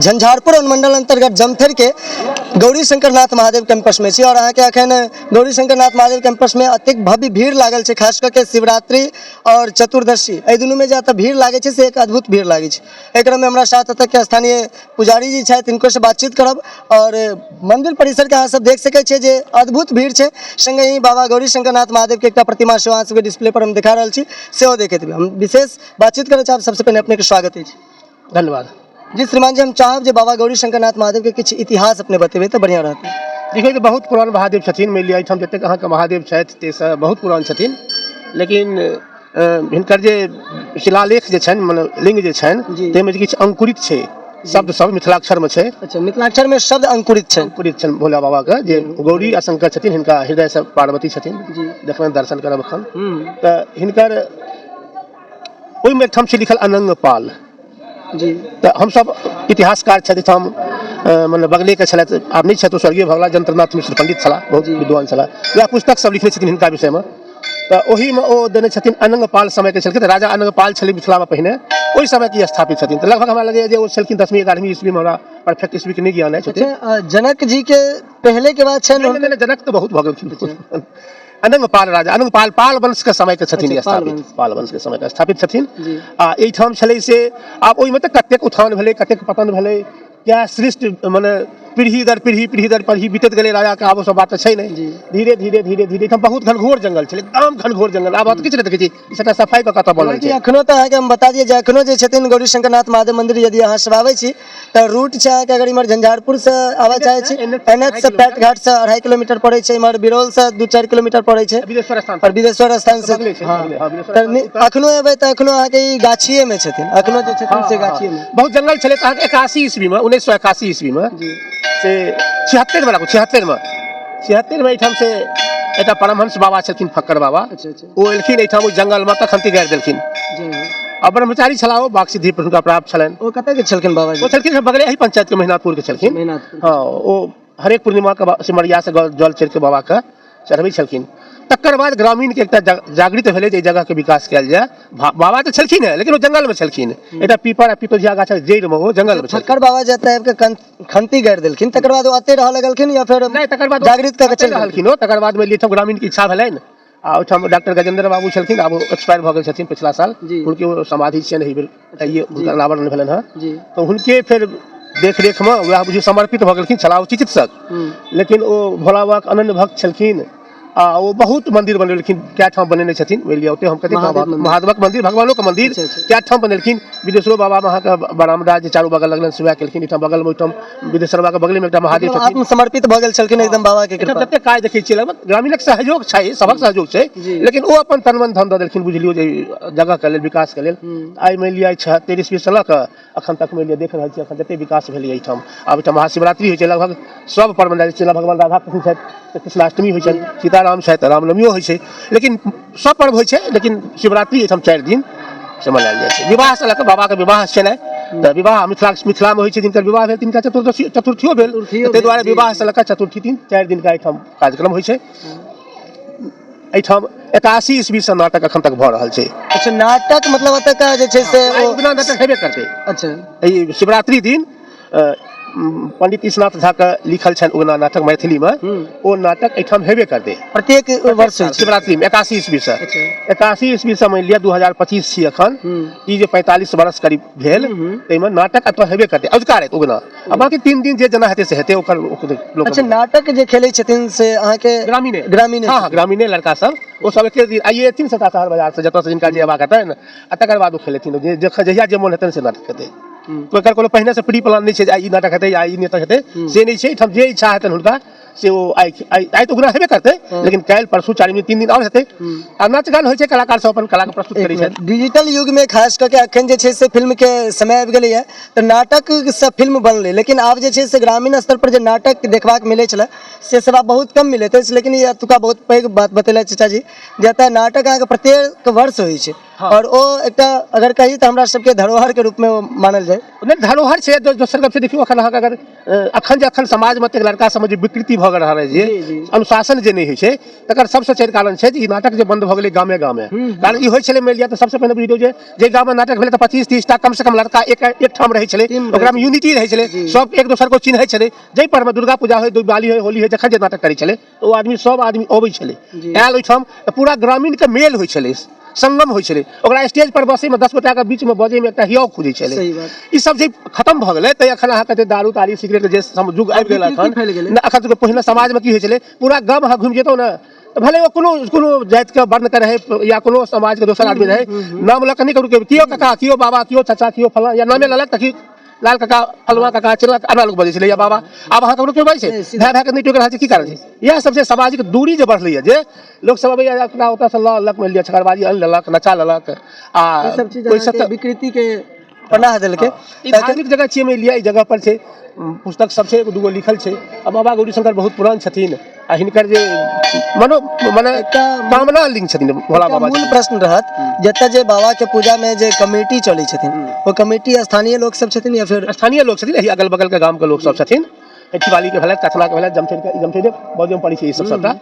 झंझारपुर अनुमंडल अंतर्गत जमथर के गौरी शंकर नाथ महादेव कैंपस में छी और अहाँ के अखन गौरी शंकर नाथ महादेव कैंपस में अत्यंत भव्य भीड़ लागल है, खास करके शिवरात्रि और चतुर्दशी एहि दुनू में जहाँ भीड़ लागे से एक अद्भुत भीड़ लागे है। एक में हमारा साथ अतः के स्थानीय पुजारी जी हैं, इनको से बातचीत करब और मंदिर परिसर के अहाँ सब देख सके छे जे अद्भुत भीड़ है। संगे ही बाबा गौरी शंकर नाथ महादेव के एक प्रतिमा से अहाँ सबके डिस्प्ले पर हम दिखा रहा छी, सेहो देखते हम विशेष बातचीत करे चाहब। सबसे पहले अपने के स्वागत है। धन्यवाद जी श्रीमान जी, हम चाहब जे बाबा गौरी शंकर नाथ महादेव के कुछ इतिहास अपने बतेबे तो बढ़िया रहते। देखिए तो बहुत पुरान महादेव छथिन, मानि लिअ जते अहाँ के महादेव छथि ते बहुत पुरान छथिन, लेकिन हिनकर जे शिलालेख जे छनि मने लिंग जे छनि ताहिमे किछु अंकुरित छै, शब्द सब मिथिलाक्षर में छै। अच्छा, मिथिलाक्षर में शब्द अंकुरित छै। अंकुरित छनि भोला बाबा के जे गौरी आ शंकर छथिन, हिनका हृदय से पार्वती छथिन। देखबै दर्शन करब एखन तऽ हिनकर ओहिमे ठाम छै लिखल अनंग पाल जी। तो हम सब इतिहासकार छथि, हम मतलब बगले के छलथि, आब नहीं छथि, स्वर्गीय भगला जंत्रनाथ मिश्र पंडित छलाह, बहुत विद्वान छलाह, वह पुस्तक सब लिखने छथिन हिनका विषय में। तो ओही में ओ देने छथिन अनंग पाल समय के छलखिन, राजा अनंग पाल छलै मिथिला में पहिने, ओहि समय की स्थापित छथिन। तो लगभग हमरा लगे जे ओ छलखिन 10वीं 11वीं ईस्वी में, हमरा परफेक्ट ईस्वी के नहीं ज्ञान है। जनक जी के पहले के बाद छनि, जनक तो बहुत भऽ गेलखिन। अनंग पाल राजा, अनंग पाल पाल वंश के समय के छथिन स्थापित, पाल वंश के समय के स्थापित छथिन। आ एहिठाम छलै से आब ओहिमे तऽ कतेक उत्थान भेलै, कतेक पतन भेलै, क्या सृष्टि मने पीढ़ी दर पीढ़ी बीतत गेलै राजा के, आब सब बात छै नहीं। धीरे धीरे धीरे धीरे हम बहुत घनघोर जंगल छलै, एकदम घनघोर जंगल, आब किछु नहीं देखै छी, सबटा सफाई के कतऽ बनल छै। अखनो तऽ अहाँके हम बता दिए जे अखनो जे छथिन गौरी शंकर नाथ महादेव मंदिर यदि अहाँ सब आबै छी तऽ रूट छै अहाँके, अगर इमहर झंझारपुर से आबै चाहे छी एनएच से पैट घाट से 2.5 किलोमीटर पड़े छै, इमहर बिरौल से 2-4 किलोमीटर पड़े छै, विदेश्वर स्थान से अखनो एबै तऽ अखनो अहाँके ई गाछिए में छथिन, अखनो जे छथिन से गाछिए में। बहुत जंगल छलै तऽ अहाँके 81 ईस्वी में, 1981 ईस्वी में से 76 में लागू, 76 में एहिठाम से एकटा परमहंस बाबा छलखिन फक्कर बाबा, ओ एलखिन एहिठाम ओहि जंगल में तऽ खंती गाड़ि देलखिन। आ ब्रह्मचारी छलाह, ओ बाक सिद्धि हुनका प्राप्त छलनि। ओ कतऽ के छलखिन बाबा जी? ओ छलखिन बगले ही पंचायत के मेहनाथपुर के छलखिन। हाँ, ओ हरेक पूर्णिमा के सिमरिया से जल चढ़ के बाबा के चढ़बै छलखिन। तकर बाद ग्रामीण के एकटा जागृत भेलै जे जगह के विकास कयल जाय। बाबा तो छलखिन है, लेकिन वो जंगल में छलखिन, एकटा पीपर आ पितोजिया गाछ जड़ि में वो जंगल में छलखिन। फक्कर बाबा जतऽ आबि के खंती गाड़ि देलखिन, तकर बाद ओ अते रहऽ लगलखिन या फिर नहीं, तकर बाद जागृत कऽ के चलि रहलखिन ओ। तकर बाद में लिखम ग्रामीण की इच्छा भेलनि, आ ओहिठाम डॉक्टर गजेंद्र बाबू छलखिन, आब एक्सपायर भऽ गेल छथिन पिछला साल, हुनके ओ समाधि छियनि एहि बेर, ये हुनकर अनावरण भेलनि हँ। तो हुनके फिर देखरेख में वह बुझियौ समर्पित भऽ गेलखिन, छलाह चिकित्सक, लेकिन ओ भोला बाबा के अनन्य भक्त छलखिन। आ वो बहुत मंदिर बनेलखिन, क्या ठाम बनेने छथिन, मानि लिअ ओते हम कते महादेवक मंदिर, भगवानों के मंदिर क्या ठाम बनेलखिन। विदेशरो बाबा वहाँ के बरामदा जे चारू बगल लगलन सेवा केलखिन, एहिठाम बगल में ओहिठाम विदेशर बाबा के बगल में एकटा महादेव छथिन, आत्मसमर्पित भऽ गेल छलखिन एकदम बाबा के कृपा। जते काज देखै छियै लगभग ग्रामीणक सहयोग छै, सबक सहयोग छै, लेकिन ओ अपन तन मन धन दऽ देलखिन, बुझलियो जे जगह के लेल, विकास के लेल। आइ मानि लिअ 76 ईस्वी से लऽ कऽ अखन तक मानि लिअ देख रहल छी, अखन जते विकास भेलै एहिठाम। आब एहिठाम महाशिवरात्रि होइ छै, लगभग सब पर्व मनायल छै, भगवान राधा कृष्ण छथि, कृष्णाष्टमी होइ छनि, सीताराम छथि, रामनवमियो होइ छै, लेकिन सब पर्व होइ छै, लेकिन शिवरात्रि एहिठाम 4 दिन से मनायल जाइ छै। विवाह से लऽ कऽ बाबा के विवाह छै ने, तऽ विवाह मिथिला में होइ छै, जिनकर विवाह भेल तिनका चतुर्थियो भेल, ताहि दुआरे विवाह से लऽ कऽ चतुर्थी दिन 4 दिन का एहिठाम कार्यक्रम होइ छै। एहिठाम 81 ईस्वी से नाटक अखन तक भऽ रहल छै। अच्छा, नाटक मतलब अतऽ का जे छै से बिना नाटक हेबे करतै। अच्छा, शिवरात्रि दिन पंडित ईशनाथ झा के लिखल छनि उगना नाटक मैथिली में, ओ नाटक एहिठाम हेबे करतै प्रत्येक वर्ष शिवरात्रि में। 81 ईस्वी से 81 ईस्वी से मानि लिअ 2025 छी अखन, ई जे 45 वर्ष करीब भेल, ताहिमे नाटक एतऽ हेबे करतै, अजुका राति उगना। आ बाकी 3 दिन जे जेना हेतै से हेतै ओकर लोक। अच्छा, नाटक जे खेलै छथिन से अहाँके ग्रामीणे हाँ, ग्रामीणे लड़का सब, ओ सब एके दिन आइए 3 सटा शहर बाजार से जतऽ से जिनका जे अयबाक हेतनि, आ तकर बाद ओ खेलेथिन, जहिया जे मोन हेतनि से नाटक हेतै। कोई कोनो पहिने से प्री प्लान नहीं छै, आई नाटक हेतै या ई नाटक हेतै, से नहीं छै। ठाम जे इच्छा हेतनि हुनका से ओ आई तो उगना हेबे करतै, लेकिन काल्हि परसू 4 दिन 3 दिन और हेतै। आ नाच गान होइ छै, कलाकार सब अपन कला के प्रस्तुत करै छै। डिजिटल युग में खास करके अखन जे छै से फिल्म के समय आबि गेलै है, तऽ नाटक से फिल्म बनलै, लेकिन आब जे छै से ग्रामीण स्तर पर जे नाटक देखबाक मिलै छलै से सेवा बहुत कम मिलैत अछि। लेकिन ई एतुका बहुत पैघ बात बतेलथि चाचा जी, जतऽ नाटक अहाँके प्रत्येक वर्ष होइ छै, और ओ एकटा अगर कही तो हमरा सबके धरोहर के रूप में वो मानल जाए। नहीं धरोहर छै दोसर गप से देखियो अखन अहाँके अगर अखन जे अखन समाज में एतेक लड़का सब जे विकृति भऽ रहल है जे अनुशासन जे नहीं होइ छै तकर सबसे पैघ कारण छै जे ई नाटक जे बंद भऽ गेलै गामे गामे। कारण ई होइ छलै मानि लिअ तऽ सबसे पहिने बुझियौ जे गाम में नाटक भेलै तऽ 25-30 टा कम से कम लड़का एक ठाम रहै छलै, ओकरा में यूनिटी रहै छलै, सब एक दोसर को चिन्है छलै। जै पर में दुर्गा पूजा होय, दिवाली होय, होली होय, जखन जे नाटक करै छलै तऽ ओ आदमी सब आदमी अबै छलै, आयल ओहिठाम पूरा ग्रामीण के मेल होइ छलै, संगम होइ छलै। ओकरा स्टेज पर बसे में 10 गोटा के बीच में बजे में एकटा हियाव खुजै छलै। ई सब जे खत्म भऽ गेलै तऽ अखन अहाँ कहते दारू तारी सिगरेट के जे युग आबि गेल अखन अखन पहिने समाज में की होइ छलै पूरा गाम अहाँ घुमि जेतौ ने तो भले वो कोनो जाति के वर्ण के रहे या कोनो समाज के दोसर आदमी रहे, नाम लऽ के नहीं करू कियो काका, कियो बाबा, कियो चाचा, कियो फला या नामे ललक तखी लाल काका, फलवा काका, चिल्ला आना लोग बजे छलै या बाबा। आब अहाँ ककरो क्यों बजै छै भाय भाय के नहीं टोक रहल छै, की कारण छै? यह सबसे सामाजिक दूरी जे बढ़लै है जे लोग सब अबैया अपना ओतऽ से लक मानि लिअ छकरबाजी आनि लेलक, नचा लेलक आ सब चीज विकृति के पनाह देलकै। ई धार्मिक जगह छियै मानि लिअ, ई जगह पर छै पुस्तक सब छै, एगो दूगो लिखल छै। अब बाबा गौरीशंकर बहुत पुरान छथिन आ हिनकर जे मने कामना लिंग छथिन भोला बाबा। मूल प्रश्न रहत जतऽ जे बाबा के पूजा में जे कमेटी चलै छथिन वो कमेटी स्थानीय लोग सब छथिन या फिर स्थानीय लोग छथिन, अगल बगल के गाम के लोग सब छथिन, हेठीवाली के भेलै, कथला के भेलै, जमथेर बाजू में पड़ै छै ई सब सबटा।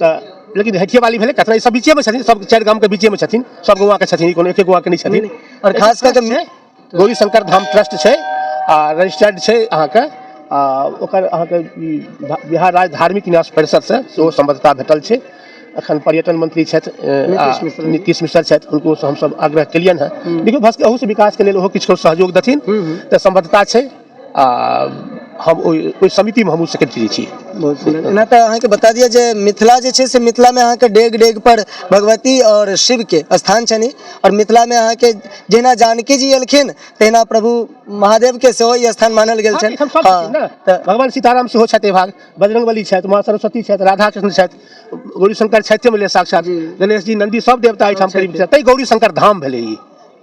तऽ लेकिन हेठियवाली भेलै, कथला ई सब बीचे में छथिन, सब 4 गाम के बीचे में छथिन, सब गौवा के छथिन, कोनो एक गौवा के नहीं छथिन। और खास करके गौरीशंकर धाम ट्रस्ट छै आ रजिस्टर्ड छै अहाँके आ ओकर अहाँके बिहार राज्य धार्मिक न्यास परिषद से सेहो संबद्धता भेटल छै। अखन पर्यटन मंत्री छथि नीतीश मिश्र छथि, हुनको से हमसब आग्रह केलियन है देखियो भस अहू से विकास के लेल ओहो किछु सहयोग देथिन तऽ संबद्धता छै आ हम ओहि समिति में हमहूँ सेक्रेटरी छी। बहुत सुंदर। एना तऽ अहाँके बता दिया जे मिथिला जे छै से मिथिला में अहाँके डेग डेग पर भगवती और शिव के स्थान छनि और मिथिला में अहाँके जहिना जानकी जी एलखिन तहिना प्रभु महादेव के सेहो ई स्थान मानल गेल छनि। भगवान सीताराम सेहो छथि, भाग बजरंगबली छथि, माँ सरस्वती छथि, राधा कृष्ण छथि, गौरीशंकर छथि मिले साक्षात, गणेश जी नंदी सब देवता एहिठाम करीब छथि। तै गौरीशंकर धाम भेलै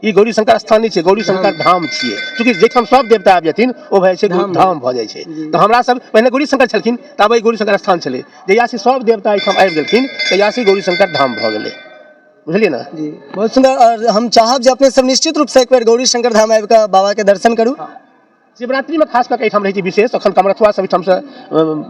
ई गौरीशंकर स्थान नहीं छै, गौरीशंकर धाम छियै। चूँकि जहिठाम सब देवता आबि जथिन ओ भऽ जाइ छै धाम भऽ जाइ छै। तऽ हमरा सब पहिने गौरीशंकर छलखिन तऽ आब गौरीशंकर स्थान छलै, जहिया से सब देवता एहिठाम आबि गेलखिन तहिया से गौरीशंकर धाम भऽ गेलै। बुझलिए ना जी, बहुत सुंदर। और हम चाहब जे अपने सब निश्चित रूप से एक बार गौरीशंकर धाम आबि कऽ बाबा के दर्शन करू। शिवरात्रि में खास करके एहिठाम रहै छै विशेष। अखन कमरथुआ सब एहिठाम से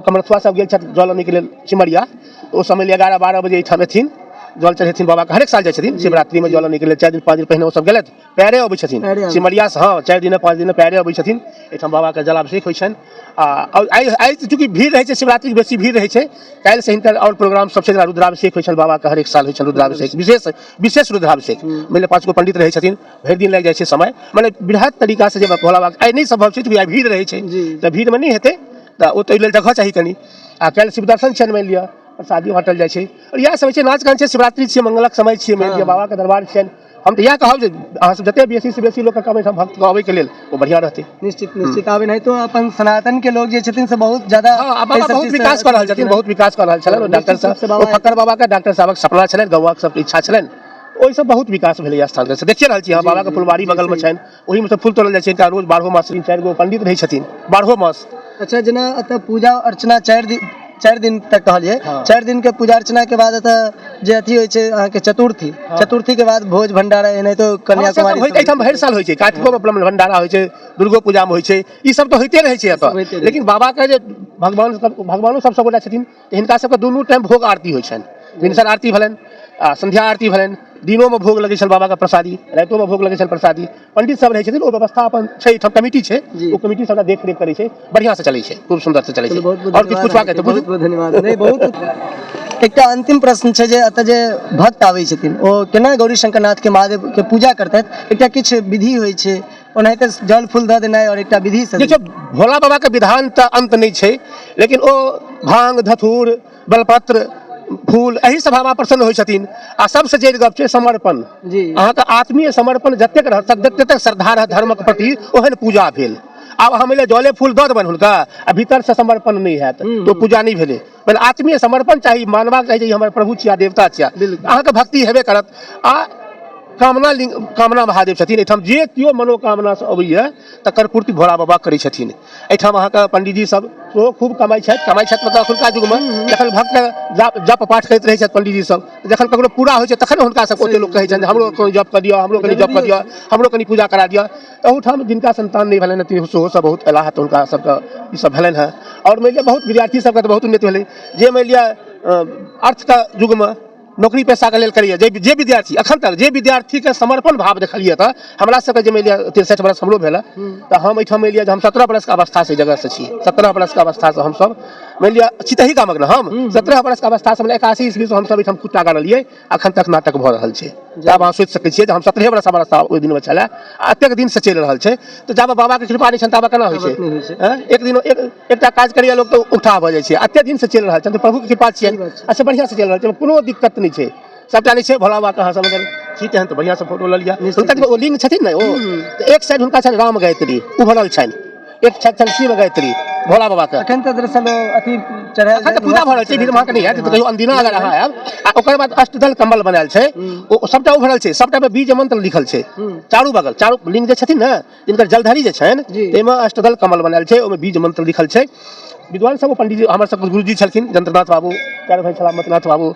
कमरथुआ सब गेल छथि जल आनय के लेल सिमरिया, ओ समय 11-12 बजे एहिठाम एथिन जल चढ़ेथिन बाबा के। हरेक साल जाइ छथिन शिवरात्रि में जल आनय के लेल, 4 दिन 5 दिन पहिने ओ सब गेलथि, पैरे अबै छथिन सिमरिया से। हाँ 4 दिन 5 दिन पैरे अबै छथिन, एहिठाम बाबा के जलाभिषेक होइ छनि। आइ चूँकि भीड़ रहै छै शिवरात्रि के बेसी भीड़ रहै छै, काल्हि से हिनकर और प्रोग्राम सब छै, रुद्राभिषेक होइ छनि बाबा के, हरेक साल होइ छनि रुद्राभिषेक, विशेष रुद्राभिषेक। मानि 5 गो पंडित रहै छथिन, भरि दिन लागि जाइ छै समय, माने बृहद तरीका से जे भोला बाबा आइ नहीं संभव छै चूँकि आइ भीड़ रहै छै तऽ भीड़ में नहीं हेतै तऽ ओ ताहि लेल जगह चाही कनी। आ काल्हि शिव दर्शन छनि मानि लिअ, प्रसादी बाँटल जाइ छै और इएह सब छै। नाच गान छै, शिवरात्रि छियै, मंगलक समय छियै, मानि लिअ बाबा के दरबार छनि। हम तऽ इएह कहब जे अहाँ सब जते बेसी से बेसी लोग के कहबै हम भक्त अबै के लेल ओ बढ़िया रहतै। निश्चित आबे नहीं तो अपन सनातन के लोग जे छथिन से बहुत ज्यादा बहुत विकास कर रहल छथिन, बहुत विकास कर रहल छलन। डॉक्टर साहब फक्कर बाबा के डॉक्टर साहबक सपना छलनि, गौवा के सबके इच्छा छलनि, ओहि सब बहुत विकास भेलै स्थान के। देखिए रहल छी हम बाबा के फुलबाड़ी बगल में छनि, ओहि में से फूल तोड़ल जाइ छै। रोज 12 मास 3-4 गो पंडित रहै छथिन 12 मास। अच्छा, जेना एतऽ पूजा अर्चना 4 दिन तक कहलिए, 4 दिन के पूजा अर्चना के बाद एतऽ जे अथी होइ छै अहाँके चतुर्थी के बाद भोज भंडारा एनाही तो कन्याकुमारी एहिठाम हर साल होइ छै। कार्तिको में भंडारा होइ छै, दुर्गो पूजा में होइ छै, ई सब तो होइते रहै छै एतऽ। लेकिन बाबा के जे भगवानो सब गोटा छथिन तऽ हिनका सबके दुनू टाइम भोग आरती होइ छनि। भिनसर आरती भेलनि आ संध्या आरती भेलनि, दिनों में भोग लगै छनि बाबा के प्रसादी, रातियों में भोग लगै छनि प्रसादी। पंडित सब रहै छथिन, ओ व्यवस्था अपन छै, एहिठाम कमिटी छै, ओ कमिटी सबटा देख रेख करै छै, बढ़िया से चलै छै, खूब सुंदर से चलै छै। और किछु पूछबाक है तऽ बहुत बहुत धन्यवाद। नहीं बहुत एकटा अंतिम प्रश्न छै जे एतऽ जे भक्त आबै छथिन ओ केना गौरीशंकर नाथ के महादेव के पूजा करतैथ? एकटा किछु विधि होइ छै, ओनाहिते जल फूल दऽ देनाइ और एकटा विधि से देखियौ भोला बाबा के विधान तऽ अंत नहीं छै, लेकिन ओ भांग धतूर बेलपत्र फूल एही सब बाबा प्रसन्न होइ छथिन। आ सबसे जड़ गप छै समर्पण। अहाँके आत्मीय समर्पण जतेक रहत ततेक श्रद्धा रहत धर्मक प्रति ओहन पूजा भेल। आब हम जले फूल दऽ देबनि हुनका आ भीतर से समर्पण नहीं हैत तो पूजा नहीं भेलै। पहले आत्मीय समर्पण चाही, मानबाक चाही जे हमर प्रभु छिया, देवता छिया, अहाँके भक्ति हेबे करत। आ कामना महादेव छथिन, एहिठाम जे केओ मनोकामना से अबैया तकर पूर्ति भोला बाबा करै छथिन। एहिठाम अहाँके पंडितजी सब तो खूब कमाई छथि मतलब एखुनका युगमे जखन भक्त जप पाठ करैत रहै छथि पंडितजी सब जखन ककरो पूरा होइ छै तखन हुनका सब ओते लोक कहै छनि जे हमरो कनि जप कऽ दिअ हमरो कनि जप कऽ दिअ हमरो कनि पूजा करा दिअ तऽ ओहिठाम जिनका संतान नहि भेलनि हँ सेहो सब बहुत अयलाह तऽ हुनका सबके ई सब भेलनि हँ और मानि लिअ बहुत विद्यार्थी सबके तऽ बहुत उन्नति भेलै जे मानि लिअ अर्थके युगमे नौकरी पेशाके लेल करैए जे विद्यार्थी एखन तक जे विद्यार्थीके समर्पण भाव देखलिए तऽ हमरा सबके जे मानि लिअ 63 बरस हमरो भेल तऽ हम एहिठाम मानि लिअ जे हम 17 बरसके अवस्थासँ एहि जगहसँ छी 17 बरसके अवस्थासँ हमसब मानि लिअ चितही गामक ने हम 17 बरसके अवस्थासँ 81 ईस्वीसँ हमसब एहिठाम खुट्टा गाड़लिए एखन तक नाटक भऽ रहल छै आब अहाँ सोचि सकै छियै जे हम 17 बरस अवस्था ओहि दिनमे छलै आ एतेक दिनसँ चलि रहल छै तऽ जाबे बाबाके कृपा नहि छनि ताबे केना होइ छै एक दिन एकटा काज करैए लोक तऽ उठा भऽ जाइ छै एतेक दिनसँ चलि रहल छै तऽ प्रभुके कृपा छियनि अच्छा बढ़िआँसँ चलि रहल छै कोनो दिक्कत नहि छै सबटा नहीं है भोला बाबा कहाँ अगर छी तेहन तो बढ़िया से फोटो ले लिया हुनका लिंग छथिन ने ओ एक साइड हुनका छनि राम गायत्री उभरल छनि एक छनि शिव गायत्री भोला बाबा के अखन तऽ दरअसल अथी चढ़ायल अखन तऽ पूजा भऽ रहल छै भीड़ भाड़ नहीं है तो कहियो अनदिना अगर अहाँ आयब आ ओकर बाद अष्टदल कमल बनायल छै ओ सबटा उभरल छै सबटा में बीज मंत्र लिखल छै चारू बगल चारू लिंग जे छथिन ने जिनकर जलधारी जे छनि ताहिमे अष्टदल कमल बनायल छै ओहिमे बीज मंत्र लिखल छै विद्वान सब पंडित जी हमर सब गुरुजी छलखिन जंत्रनाथ बाबू चार भाई सलामतनाथ बाबू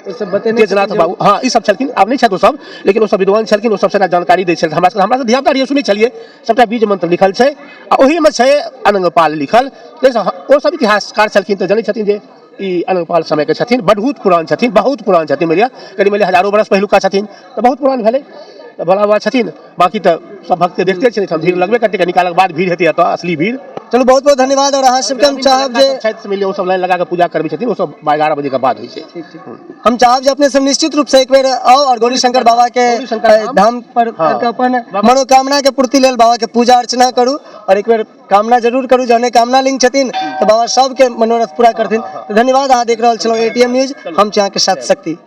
तेजनाथ बाबू हाँ ई सब छलखिन आब नहीं छथि ओ सब लेकिन ओ सब विद्वान छलखिन ओ सबसे जानकारी दै छलखिन हमरा सब धियापुता रहिए सुनै छलिए सबटा बीज मंत्र लिखल छै आ ओहिमे छै अनंगपाल लिखल ओ सब इतिहासकार छलखिन तऽ जनै छथिन जे ई अनंगपाल समय के छथिन बहुत पुरान छथिन मेरिया करीब हजारों बरस पहिलुका छथिन तऽ बहुत पुरान भेलै तऽ भोला बाबा छथिन बाकी तऽ सब भक्त देखते छै भीड़ लगबे करतै कनि कालक बाद भीड़ हेतै एतऽ असली भीड़ चलो बहुत बहुत धन्यवाद और अहाँ सबके हम चाहब जे छथि मिलिए ओ सब लाइन लगा के पूजा करबै छथिन ओ सब 11 बजे के बाद होइ छै हम चाहब जे अपने सब निश्चित रूप से एक बेर आओ और गौरी शंकर बाबा के धाम पर अपन मनोकामना के पूर्ति लेल बाबा के पूजा अर्चना करू और एक बेर कामना जरूर करू जहने कामना लिंग छथिन तो बाबा सबके मनोरथ पूरा करथिन। धन्यवाद। अहाँ देख रहल छलौ एटीएम न्यूज, हम छी अहाँ के साथ शक्ति।